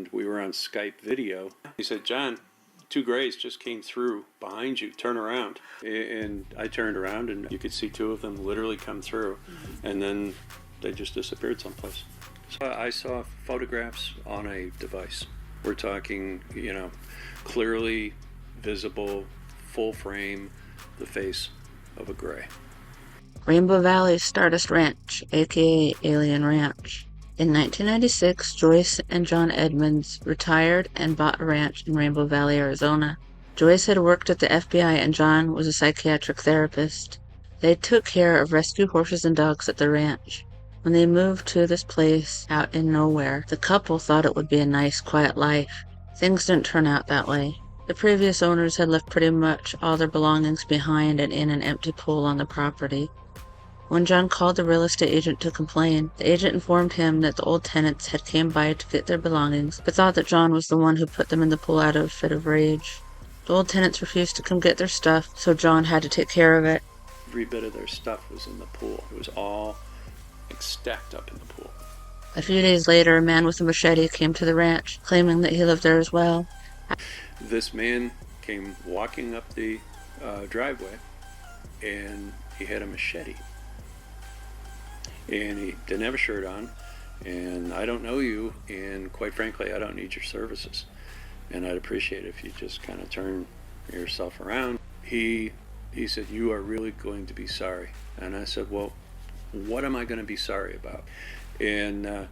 and we were on Skype video. He said, "John, two grays just came through behind you. Turn around." And I turned around, and you could see two of them literally come through, and then they just disappeared someplace. So I saw photographs on a device. We're talking, clearly visible, full frame, the face of a gray. Rainbow Valley's Stardust Ranch, aka Alien Ranch. In 1996, Joyce and John Edmonds retired and bought a ranch in Rainbow Valley, Arizona. Joyce had worked at the FBI and John was a psychiatric therapist. They took care of rescue horses and dogs at the ranch. When they moved to this place out in nowhere, the couple thought it would be a nice, quiet life. Things didn't turn out that way. The previous owners had left pretty much all their belongings behind and in an empty pool on the property. When John called the real estate agent to complain, the agent informed him that the old tenants had came by to get their belongings, but thought that John was the one who put them in the pool out of a fit of rage. The old tenants refused to come get their stuff, so John had to take care of it. Every bit of their stuff was in the pool. It was all stacked up in the pool. A few days later, a man with a machete came to the ranch, claiming that he lived there as well. This man came walking up the driveway, and he had a machete. And he didn't have a shirt on, and I don't know you, and quite frankly, I don't need your services. And I'd appreciate it if you just kind of turn yourself around. He said, "You are really going to be sorry." And I said, "Well, what am I going to be sorry about?" And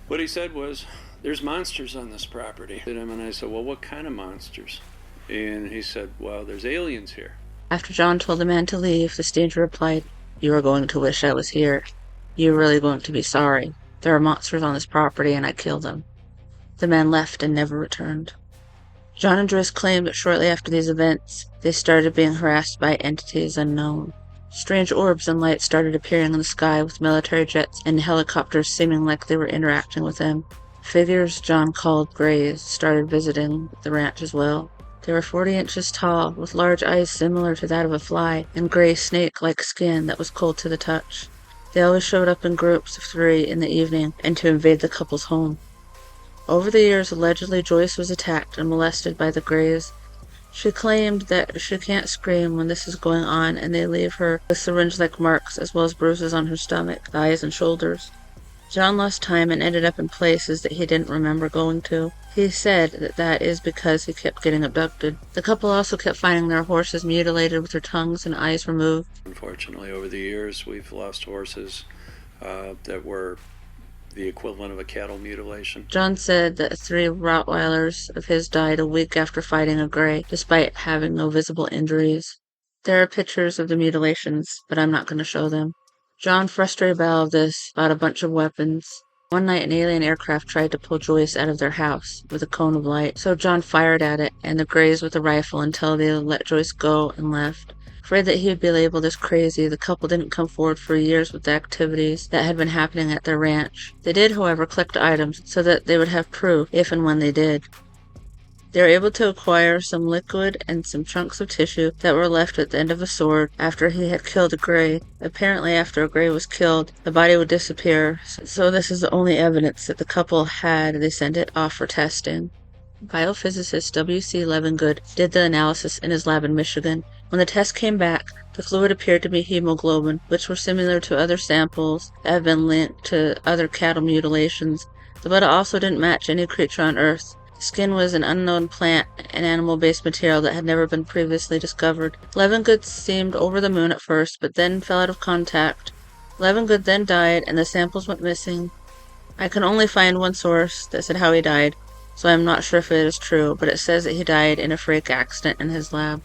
what he said was, "There's monsters on this property." And I said, "Well, what kind of monsters?" And he said, "Well, there's aliens here." After John told the man to leave, the stranger replied, "You are going to wish I was here. You are really going to be sorry. There are monsters on this property and I killed them." The man left and never returned. John and Joyce claimed that shortly after these events, they started being harassed by entities unknown. Strange orbs and lights started appearing in the sky with military jets and helicopters seeming like they were interacting with them. Figures John called Greys started visiting the ranch as well. They were 40 inches tall, with large eyes similar to that of a fly, and gray snake-like skin that was cold to the touch. They always showed up in groups of 3 in the evening and to invade the couple's home. Over the years, allegedly Joyce was attacked and molested by the Greys. She claimed that she can't scream when this is going on, and they leave her with syringe-like marks as well as bruises on her stomach, thighs, and shoulders. John lost time and ended up in places that he didn't remember going to. He said that is because he kept getting abducted. The couple also kept finding their horses mutilated with their tongues and eyes removed. Unfortunately, over the years, we've lost horses that were the equivalent of a cattle mutilation. John said that 3 Rottweilers of his died a week after fighting a Grey, despite having no visible injuries. There are pictures of the mutilations, but I'm not going to show them. John, frustrated by all of this, bought a bunch of weapons. One night an alien aircraft tried to pull Joyce out of their house with a cone of light, so John fired at it and the Greys with a rifle until they let Joyce go and left. Afraid that he would be labeled as crazy, the couple didn't come forward for years with the activities that had been happening at their ranch. They did, however, collect items so that they would have proof if and when they did. They were able to acquire some liquid and some chunks of tissue that were left at the end of a sword after he had killed a Grey. Apparently, after a Grey was killed, the body would disappear, so this is the only evidence that the couple had. They sent it off for testing. Biophysicist W.C. Levengood did the analysis in his lab in Michigan. When the test came back, the fluid appeared to be hemoglobin, which were similar to other samples that have been linked to other cattle mutilations. The blood also didn't match any creature on Earth. The skin was an unknown plant and animal-based material that had never been previously discovered. Levengood seemed over the moon at first, but then fell out of contact. Levengood then died, and the samples went missing. I can only find one source that said how he died, so I'm not sure if it is true, but it says that he died in a freak accident in his lab.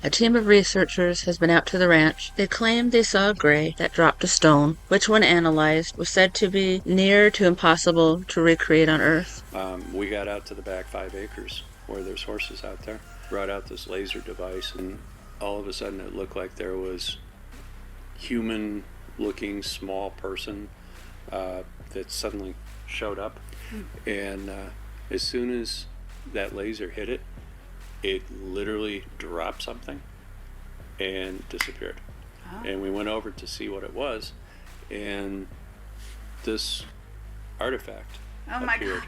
A team of researchers has been out to the ranch. They claimed they saw a Grey that dropped a stone, which when analyzed was said to be near to impossible to recreate on Earth. We got out to the back 5 acres where there's horses out there, brought out this laser device, and all of a sudden it looked like there was human-looking small person that suddenly showed up. And as soon as that laser hit it, it literally dropped something and disappeared. Oh. And we went over to see what it was, and this artifact appeared.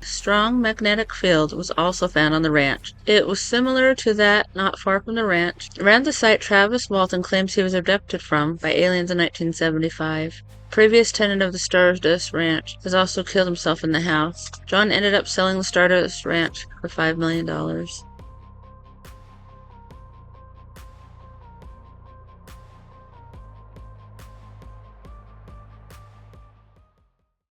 Strong magnetic field was also found on the ranch. It was similar to that not far from the ranch. Around the site Travis Walton claims he was abducted from by aliens in 1975. Previous tenant of the Stardust Ranch has also killed himself in the house. John ended up selling the Stardust Ranch for $5 million.